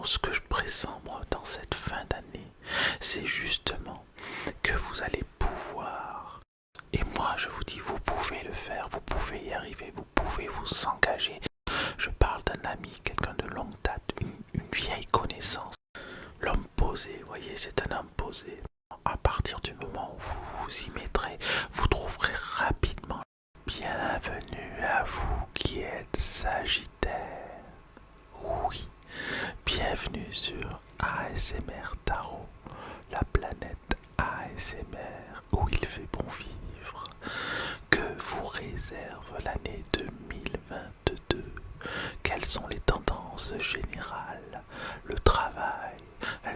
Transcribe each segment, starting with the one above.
maintenant, ce que je pressens moi dans cette fin d'année, c'est justement que vous allez pouvoir, et moi je vous dis, vous pouvez le faire, vous pouvez y arriver, vous pouvez vous engager. Je parle d'un ami, quelqu'un de longue date, une vieille connaissance. L'homme posé, vous voyez, c'est un homme posé. À partir du moment où vous vous y mettrez, vous trouverez rapidement. Bienvenue à vous qui êtes Sagittaire. Oui, bienvenue sur ASMR Tarot, la planète ASMR où il fait bon vivre. Que vous réserve l'année 2022? Quelles sont les tendances générales? Le travail,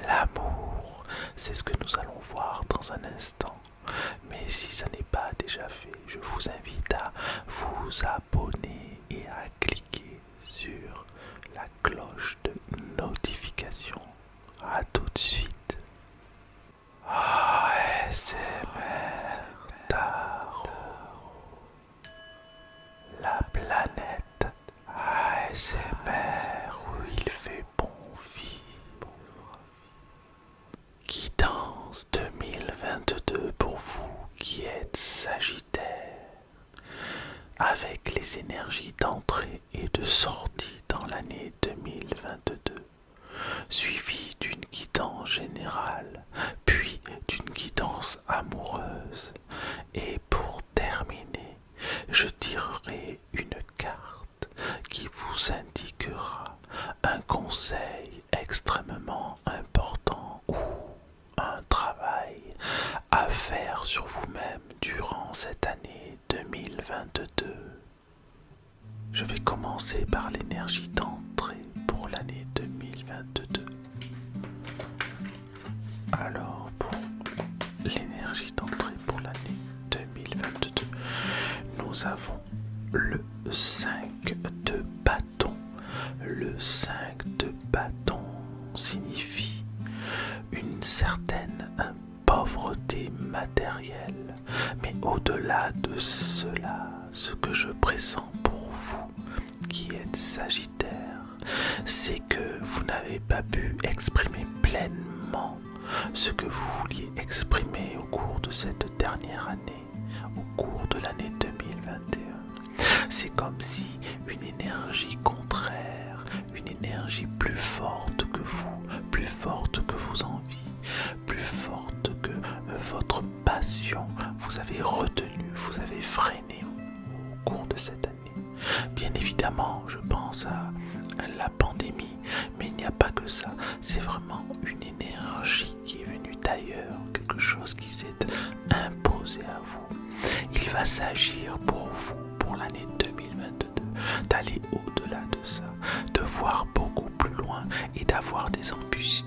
l'amour, c'est ce que nous allons voir dans un instant. Mais si ça n'est pas déjà fait, je vous invite à vous abonner et à cliquer sur la cloche de notification. A tout de suite. ASMR Tarot, la planète ASMR où il fait bon vivre. Guidance 2022 pour vous qui êtes Sagittaire, avec les énergies d'entrée et de sortie dans l'année 2022, suivi d'une guidance générale, puis d'une guidance amoureuse. Et pour terminer, je tirerai une carte qui vous indiquera un conseil extrêmement important ou un travail à faire sur vous-même durant cette année 2022. Je vais commencer par l'énergie d'entrée pour l'année 2022. Alors, pour l'énergie d'entrée pour l'année 2022, nous avons le 5 de bâton. Le 5 de bâton signifie une certaine pauvreté matérielle. Mais au-delà de cela, ce que je pressens pour vous qui êtes Sagittaire, c'est que vous n'avez pas pu exprimer pleinement ce que vous vouliez exprimer au cours de cette dernière année, au cours de l'année 2021. C'est comme si une énergie contraire, une énergie plus forte que vous, plus forte que vos envies, plus forte que votre passion, vous avez retenu, vous avez freiné au cours de cette année. Bien évidemment, je pense à la pandémie, mais il n'y a pas que ça. C'est vraiment une énergie qui est venue d'ailleurs, quelque chose qui s'est imposé à vous. Il va s'agir pour vous, pour l'année 2022, d'aller au-delà de ça, de voir beaucoup plus loin et d'avoir des ambitions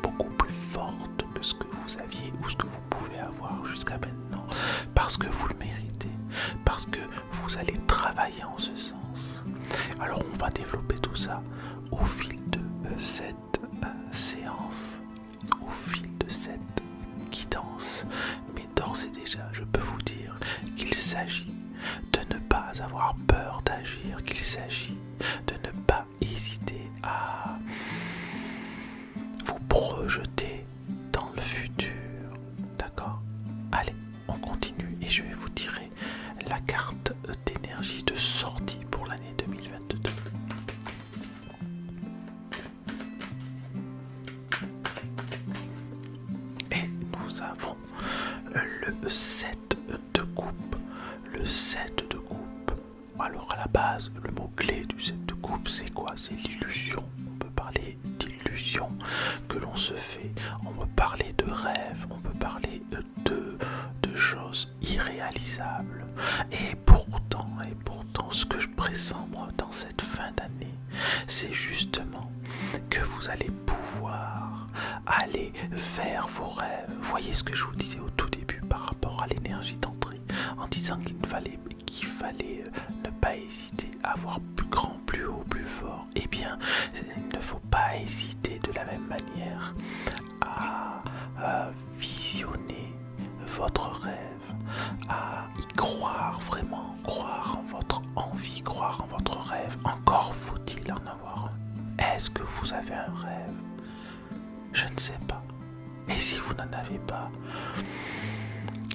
beaucoup plus fortes que ce que vous aviez ou ce que vous pouvez avoir jusqu'à maintenant, parce que vous le méritez, parce que vous allez travailler en ce sens. Alors on va développer tout ça au fil de cette séance, au fil de cette guidance. Mais d'ores et déjà, je peux vous dire qu'il s'agit de ne pas avoir peur d'agir, qu'il s'agit de ne pas hésiter à vous projeter dans le futur. D'accord? Allez, on continue et je vais vous tirer la carte d'énergie de sortie pour l'année 2022. Et nous avons le 7 de coupe. Le 7 de coupe. Alors à la base, le mot-clé du 7 de coupe, c'est quoi? C'est l'illusion. On peut parler d'illusion que l'on se fait. On peut parler de rêve. On peut parler de choses irréalisables. Et pourtant, ce que je pressens moi dans cette fin d'année, c'est justement que vous allez pouvoir aller vers vos rêves. Voyez ce que je vous disais au tout début par rapport à l'énergie d'entrée, en disant qu'il fallait ne pas hésiter à avoir plus grand, plus haut, plus fort. Eh bien, il ne faut pas hésiter de la même manière à visionner votre rêve, à y croire vraiment, croire en votre envie, croire en votre rêve. Encore faut-il en avoir Est-ce que vous avez un rêve? Je ne sais pas. Et si vous n'en avez pas,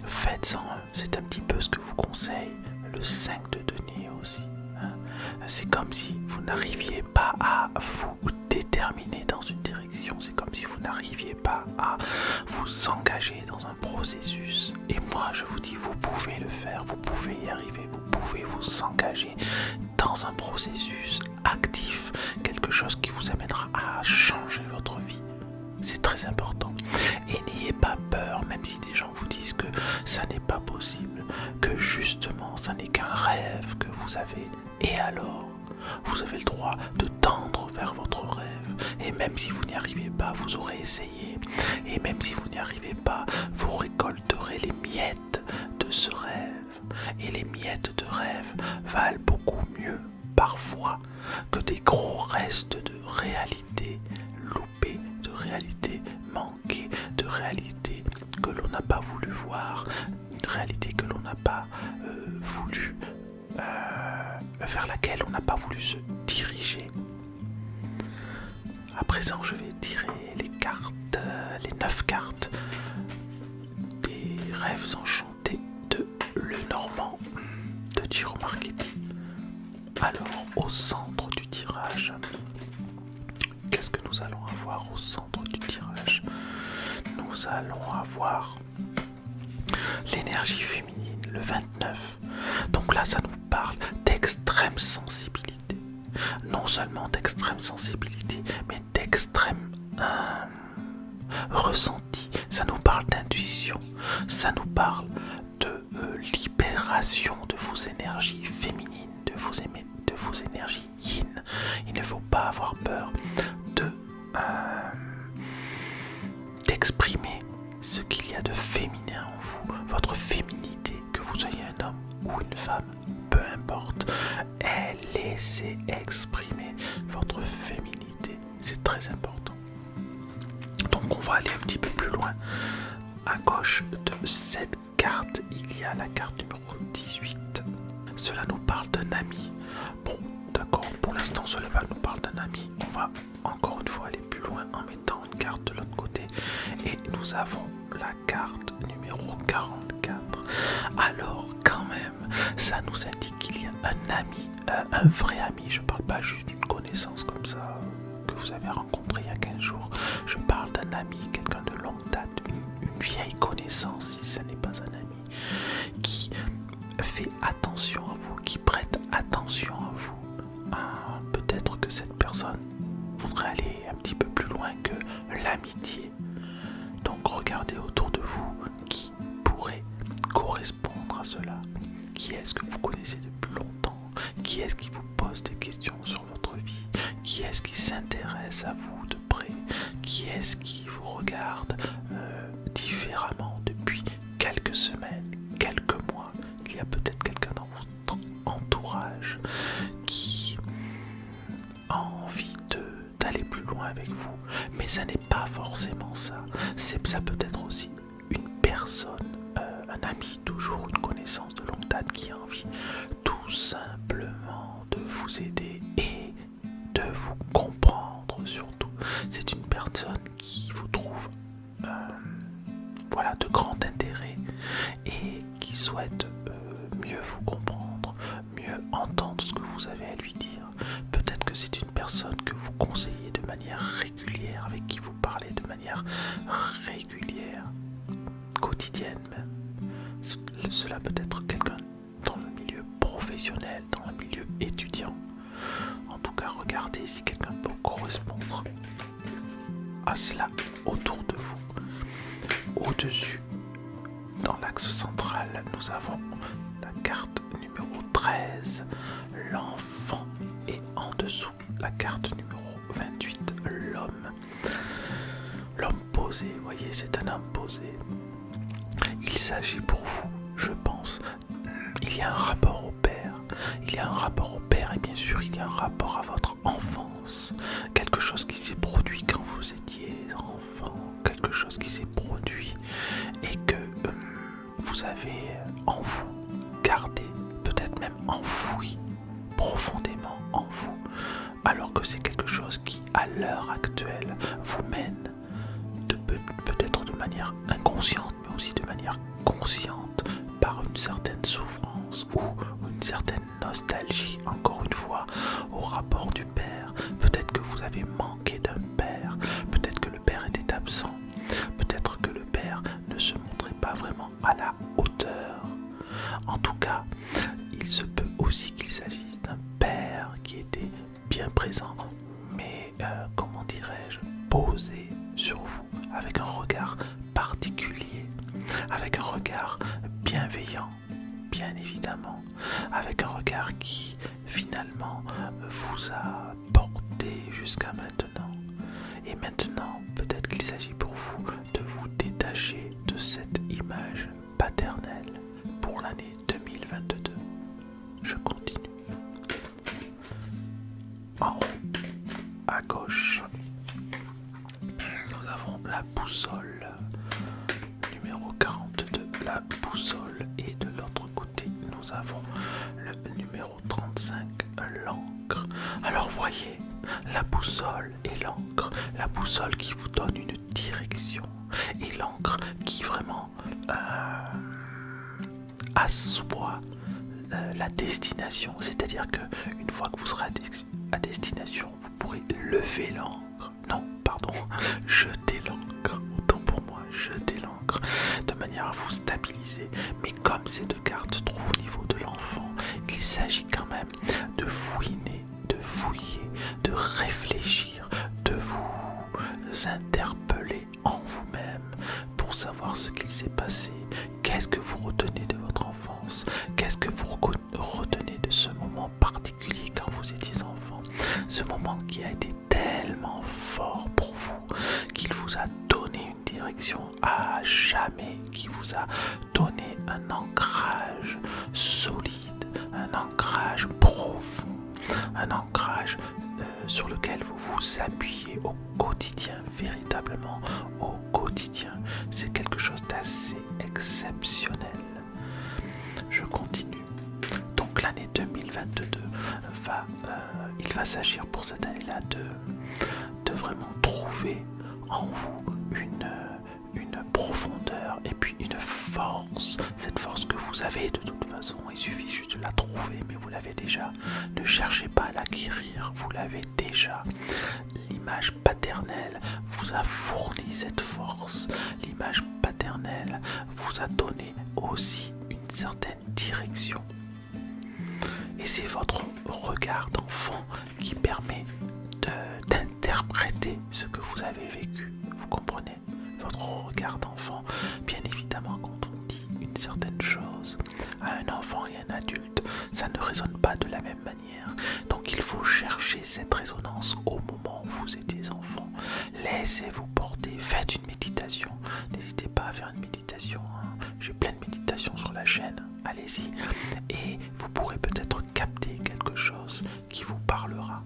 faites-en un. C'est un petit peu ce que vous conseille le 5 de denier aussi. C'est comme si vous n'arriviez pas à vous déterminer dans une direction. C'est comme si vous n'arriviez pas à vous engager dans un processus. Et moi, je vous dis, vous pouvez le faire. Vous pouvez y arriver. Vous pouvez vous engager dans un processus actif. Quelque chose qui vous amènera à changer votre vie. C'est très important. Et n'ayez pas peur, même si des gens vous disent que ça n'est pas possible, que justement, ça n'est qu'un rêve que vous avez. Et alors, vous avez le droit de tendre vers votre rêve. Et même si vous n'y arrivez pas, vous aurez essayé. Et même si vous n'y arrivez pas, vous récolterez les miettes de ce rêve. Et les miettes de rêve valent beaucoup mieux, parfois, que des gros restes de réalité loupés, de réalité manquée, de réalité que l'on n'a pas voulu voir, une réalité que l'on n'a pas voulu, vers laquelle on n'a pas voulu se diriger. À présent, je vais tirer les cartes, les 9 cartes des rêves enchantés de Lenormand de Giro Marchetti. Alors, au centre du tirage, qu'est-ce que nous allons avoir au centre du tirage? Nous allons avoir l'énergie féminine, le 29. Donc là, ça nous parle d'extrême sensibilité. Non seulement d'extrême sensibilité, mais d'extrême ressenti. Ça nous parle d'intuition. Ça nous parle de libération de vos énergies féminines, de vos énergies yin. Il ne faut pas avoir peur d'exprimer ce qu'il y a de féminin en vous, votre féminité, que vous soyez un homme ou une femme, peu importe, et laissez exprimer votre féminité, c'est très important. Donc on va aller un petit peu plus loin. À gauche de cette carte, il y a la carte numéro 18. Cela nous parle d'un ami. Bon, d'accord, pour l'instant cela nous parle d'un ami. On va encore une fois aller plus loin en mettant une carte de l'autre côté. Et nous avons la carte numéro 44. Alors quand même, ça nous indique qu'il y a un ami, un vrai ami. Je parle pas juste d'une connaissance comme ça que vous avez rencontré il y a 15 jours. Je parle d'un ami, quelqu'un de longue date, une vieille connaissance si ce n'est pas un ami, qui fait attention à vous, qui prête attention à vous. Peut-être que cette personne voudrait aller un petit peu plus loin que l'amitié. Donc regardez autour de vous qui pourrait correspondre à cela. Qui est-ce que vous connaissez depuis longtemps? Qui est-ce qui vous pose des questions sur votre vie? Qui est-ce qui s'intéresse à vous de près? Qui est-ce qui vous regarde différemment depuis quelques semaines, quelques mois? Il y a peut-être quelqu'un dans votre entourage qui a envie d'aller plus loin avec vous. Mais ça n'est pas forcément ça. Ça peut être aussi une personne, un ami, toujours une connaissance de longue date qui a envie tout simplement de vous aider et de vous comprendre surtout. C'est une personne qui vous trouve de grand intérêt et qui souhaite mieux vous comprendre, mieux entendre ce que vous avez à lui dire. Peut-être que c'est une personne que vous conseillez de manière régulière, avec qui vous parlez de manière régulière, quotidienne même. Cela peut être quelqu'un dans le milieu professionnel, dans le milieu étudiant. En tout cas, regardez si quelqu'un peut correspondre à cela autour de vous. Au-dessus, dans l'axe central, nous avons la carte numéro 13, l'enfant, et en dessous, la carte numéro 28, l'homme. L'homme posé, vous voyez, c'est un homme posé. Il s'agit pour vous, je pense, il y a un rapport au père. Il y a un rapport au père et bien sûr il y a un rapport à votre enfance. Quelque chose qui s'est produit quand vous étiez enfant. Quelque chose qui s'est produit et que vous avez en vous gardé, peut-être même enfoui profondément en vous. Alors que c'est quelque chose qui à l'heure actuelle vous mène peut-être de manière inconsciente, mais aussi de manière consciente, par une certaine souffrance ou une certaine nostalgie, encore une fois, au rapport du père. Peut-être que vous avez manqué d'un père, peut-être que le père était absent, peut-être que le père ne se montrait pas vraiment à la hauteur. En tout cas, il se peut aussi qu'il s'agisse d'un père qui était bien présent, mais comment dirais-je, posé sur vous, avec un regard particulier, avec un regard bienveillant, bien évidemment, avec un regard qui finalement vous a porté jusqu'à maintenant. Et maintenant, peut-être qu'il s'agit pour vous de vous détacher de cette image paternelle pour l'année 2022. Je continue. En haut, à gauche, nous avons la boussole, numéro 42, la boussole, et de l'autre côté, nous avons le numéro 35, l'encre. Alors voyez, la boussole et l'encre, la boussole qui vous donne une direction, et l'encre qui vraiment assoit la destination, c'est-à-dire que une fois que vous serez à destination, vous pourrez lever l'encre, non, pardon, jeter l'encre, autant pour moi, jeter l'encre, de manière à vous stabiliser. Mais comme ces deux cartes se trouvent au niveau de l'enfant, il s'agit quand même de fouiner, de fouiller, de réfléchir, de vous interpeller en vous-même pour savoir ce qu'il s'est passé. Qu'est-ce que vous retenez de votre enfance? Qu'est-ce que vous retenez de ce moment particulier quand vous étiez enfant? Ce moment qui a été tellement fort pour vous, qu'il vous a donné une direction à jamais, qui vous a donné un ancrage solide, un ancrage profond, un ancrage sur lequel vous vous appuyez au quotidien, véritablement au quotidien. C'est quelque chose d'assez exceptionnel. Je continue. Donc l'année 2022 il va s'agir pour cette année-là de vraiment trouver en vous une profondeur et puis une force, cette force que vous avez de toute façon, il suffit juste de la trouver, mais vous l'avez déjà. Ne cherchez pas à l'acquérir, vous l'avez déjà. L'image paternelle vous a fourni cette force, l'image paternelle vous a donné aussi une certaine direction. Et c'est votre regard d'enfant qui permet d'interpréter ce que vous avez vécu. Vous comprenez? Votre regard d'enfant. Bien évidemment, quand on dit une certaine chose à un enfant et un adulte, ça ne résonne pas de la même manière. Donc il faut chercher cette résonance au moment où vous étiez enfant. Laissez-vous porter. Faites une méditation. N'hésitez pas à faire une méditation. J'ai plein de méditations sur la chaîne. Allez-y. Et vous pourrez peut-être capter quelque chose qui vous parlera.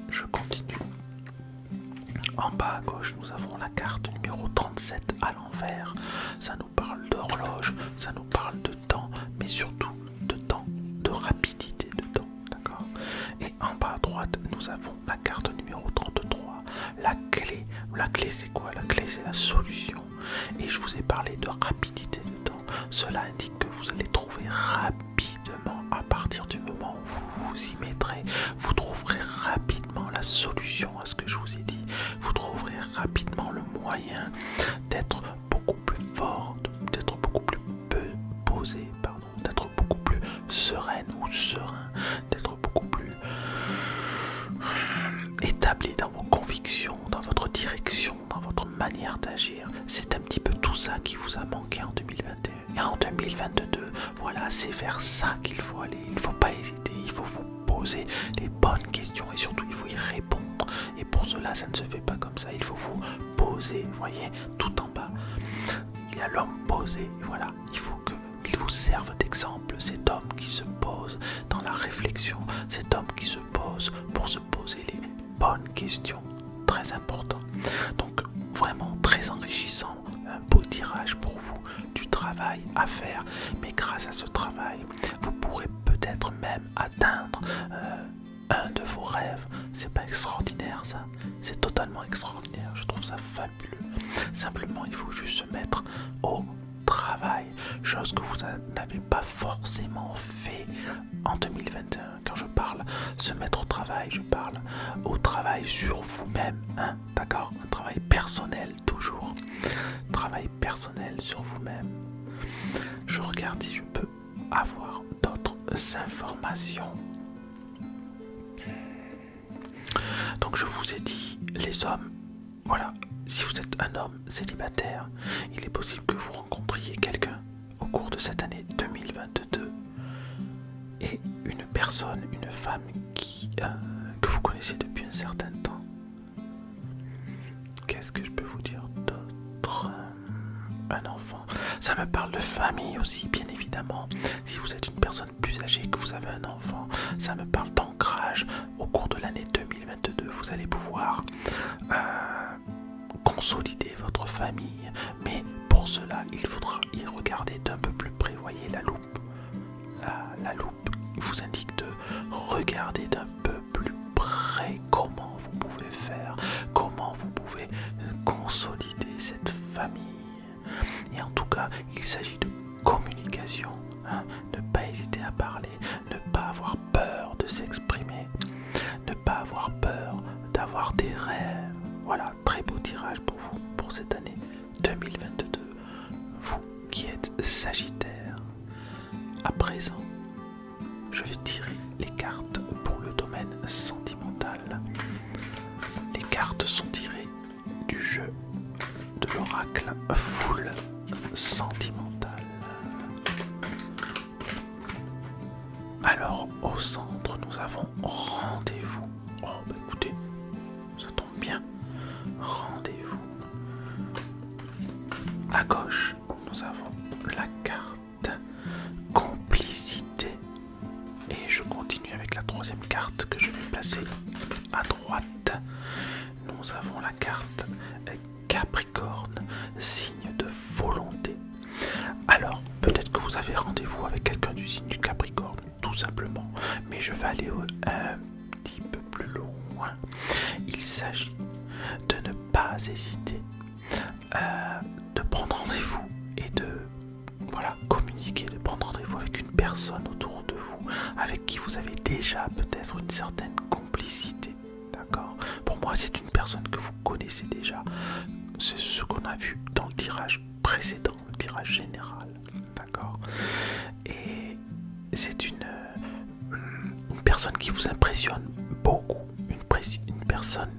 Je continue. En bas à gauche, nous avons la carte numéro 37 à l'envers. Ça nous parle d'horloge, ça nous parle de temps, mais surtout de temps, de rapidité de temps, d'accord? Et en bas à droite, nous avons la carte numéro 33, la clé. La clé, c'est quoi? La clé, c'est la solution. Et je vous ai parlé de rapidité de temps. Cela indique que vous allez trouver rapidement, à partir du moment où vous vous y mettrez, vous trouverez rapidement la solution à ce que je vous ai dit. Vous trouverez rapidement le moyen d'être beaucoup plus fort, d'être beaucoup plus posé, d'être beaucoup plus sereine ou serein, d'être beaucoup plus établi dans vos convictions, dans votre direction, dans votre manière d'agir. C'est un petit peu tout ça qui vous a manqué en 2021. Et en 2022, voilà, c'est vers ça qu'il faut aller. Il ne faut pas hésiter, il faut vous poser les bonnes questions et surtout il faut y répondre. Et pour cela, ça ne se fait pas comme ça. Il faut vous poser, vous voyez, tout en bas. Il y a l'homme posé, voilà. Il faut qu'il vous serve d'exemple, cet homme qui se pose dans la réflexion, cet homme qui se pose pour se poser les bonnes questions. Très important. Donc, vraiment très enrichissant. Un beau tirage pour vous, du travail à faire. Mais grâce à ce travail, vous pourrez peut-être même atteindre un de vos rêves. C'est pas extraordinaire ça? C'est totalement extraordinaire, je trouve ça fabuleux. Simplement, il faut juste se mettre au travail, chose que vous n'avez pas forcément fait en 2021. Quand je parle se mettre au travail, je parle au travail sur vous-même, hein, d'accord? Un travail personnel, toujours. Travail personnel sur vous-même. Je regarde si je peux avoir d'autres informations. Donc je vous ai dit, les hommes, voilà, si vous êtes un homme célibataire, il est possible que vous rencontriez quelqu'un au cours de cette année 2022 et une personne, une femme que vous connaissez depuis un certain temps. Qu'est-ce que je peux vous dire d'autre? Un enfant. Ça me parle de famille aussi, bien évidemment. Si vous êtes une personne plus âgée, que vous avez un enfant, ça me parle d'ancrage. Au cours de l'année 2022, vous allez pouvoir consolider votre famille. Mais pour cela, il faudra y regarder d'un peu plus près. Voyez la loupe. La loupe vous indique de regarder d'un peu plus près comment vous pouvez faire, comment vous pouvez consolider cette famille. Et en tout cas, il s'agit de communication, hein. Ne pas hésiter à parler, ne pas avoir peur de s'exprimer, ne pas avoir peur d'avoir des rêves. Voilà, très beau tirage pour vous, pour cette année 2022, vous qui êtes Sagittaire. À présent, je vais tirer les cartes pour le domaine sentimental. Les cartes sont tirées du jeu de l'oracle Foule Sentimental. Alors, au centre, nous avons rendez-vous. Oh, bah écoutez, ça tombe bien. Rendez-vous. À gauche, nous avons la carte complicité. Et je continue avec la troisième carte que je vais placer à droite. Nous avons la carte Capricorne, signe de volonté. Alors, peut-être que vous avez rendez-vous avec quelqu'un du signe du Capricorne, tout simplement. Mais je vais aller un petit peu plus loin. Il s'agit de ne pas hésiter de prendre rendez-vous et de communiquer, de prendre rendez-vous avec une personne autour de vous, avec qui vous avez déjà peut-être une certaine complicité. D'accord? Pour moi, c'est une personne que vous connaissez déjà. C'est ce qu'on a vu dans le tirage précédent, le tirage général. D'accord? Et c'est une personne qui vous impressionne beaucoup. Une personne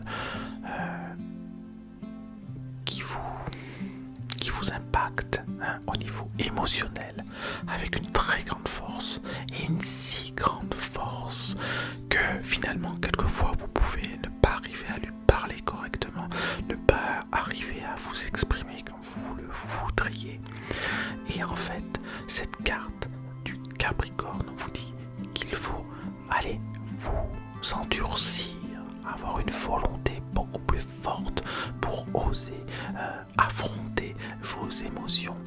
qui vous impacte, hein, au niveau émotionnel, avec une très grande force, et une si grande force que finalement quelquefois vous pouvez ne pas arriver à lui parler correctement, ne pas arriver à vous exprimer comme vous le voudriez. Et en fait, cette carte du Capricorne vous dit qu'il faut aller vous endurcir, avoir une volonté beaucoup plus forte pour oser affronter vos émotions,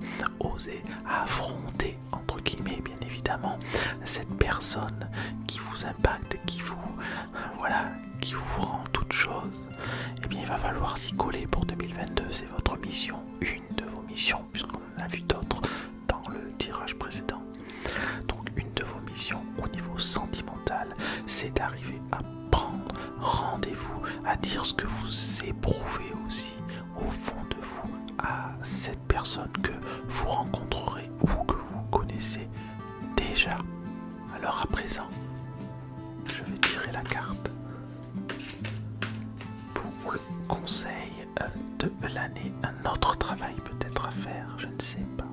oser affronter, entre guillemets bien évidemment, cette personne qui vous impacte, qui vous rend toute chose. Eh bien, il va falloir s'y coller pour 2022, c'est votre mission, une de vos missions, puisqu'on en a vu d'autres dans le tirage précédent. Donc, une de vos missions au niveau sentimental, c'est d'arriver à prendre rendez-vous, à dire ce que vous éprouvez aussi au fond de vous à cette personne que vous rencontrerez ou que vous connaissez déjà. Alors à présent, je vais tirer la carte pour le conseil de l'année. Un autre travail peut-être à faire, je ne sais pas.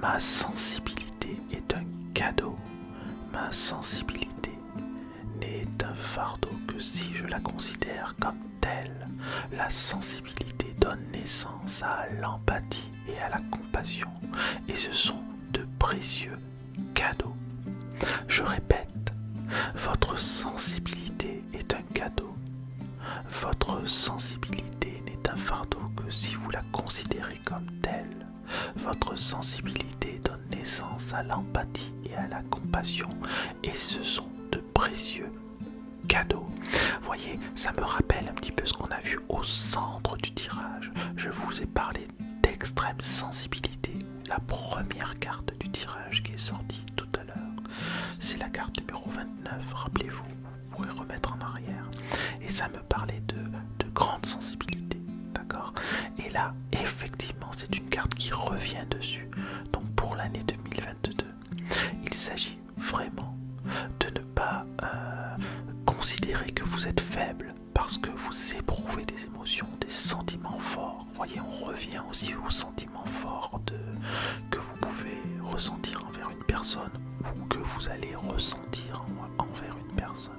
Ma sensibilité est un cadeau. Ma sensibilité n'est un fardeau que si je la considère comme telle. La sensibilité donne naissance à l'empathie et à la compassion, et ce sont de précieux cadeaux. Je répète, votre sensibilité est un cadeau. Votre sensibilité n'est un fardeau que si vous la considérez comme telle. Votre sensibilité donne naissance à l'empathie et à la compassion, et ce sont de précieux cadeaux. cadeau. Vous voyez, ça me rappelle un petit peu ce qu'on a vu au centre du tirage. Je vous ai parlé d'extrême sensibilité. La première carte du tirage qui est sortie tout à l'heure, c'est la carte numéro 29, rappelez-vous, vous pourrez remettre en arrière. Et ça me parlait de grande sensibilité, d'accord? Et là, effectivement, c'est une carte qui revient dessus. Donc pour l'année 2022, il s'agit vraiment de ne pas considérer que vous êtes faible parce que vous éprouvez des émotions, des sentiments forts. Vous voyez, on revient aussi aux sentiments forts que vous pouvez ressentir envers une personne ou que vous allez ressentir envers une personne.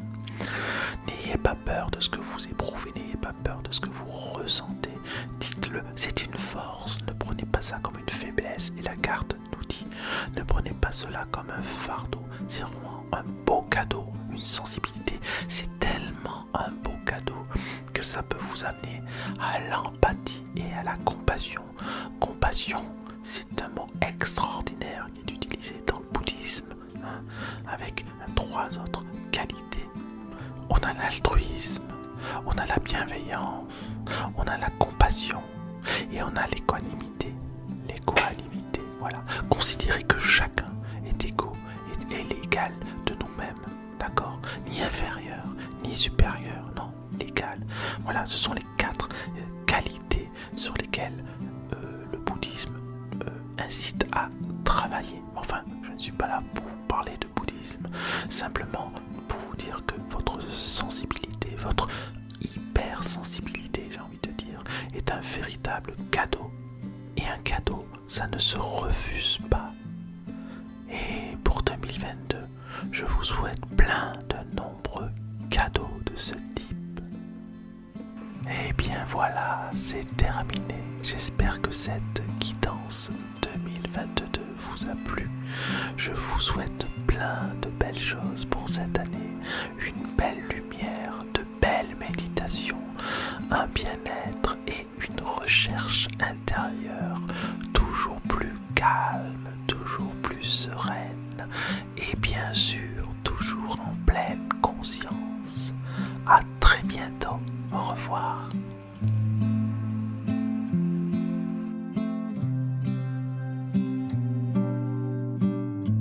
N'ayez pas peur de ce que vous éprouvez, n'ayez pas peur de ce que vous ressentez. Dites-le, c'est une force, ne prenez pas ça comme une faiblesse. Et la carte nous dit, ne prenez pas cela comme un fardeau, c'est vraiment un beau cadeau, une sensibilité. C'est tellement un beau cadeau que ça peut vous amener à l'empathie et à la compassion. Compassion, c'est un mot extraordinaire qui est utilisé dans le bouddhisme, avec 3 autres qualités. On a l'altruisme, on a la bienveillance, on a la compassion et on a l'équanimité. L'équanimité, voilà. Considérez que chacun est égaux et l'égal de nous-mêmes, d'accord? Ni inférieur, ni supérieur, non, l'égal. Voilà, ce sont les 4 qualités sur lesquelles le bouddhisme incite à travailler. Enfin, je ne suis pas là pour parler de bouddhisme, simplement pour vous dire que votre sensibilité, votre hypersensibilité, j'ai envie de dire, est un véritable cadeau. Et un cadeau, ça ne se refuse pas. Et pour 2022, je vous souhaite plein de nombreux cadeaux de ce type. Et bien voilà, c'est terminé. J'espère que cette guidance 2022 vous a plu. Je vous souhaite plein de belles choses pour cette année. Une belle lumière, de belles méditations, un bien-être et une recherche intérieure toujours plus calme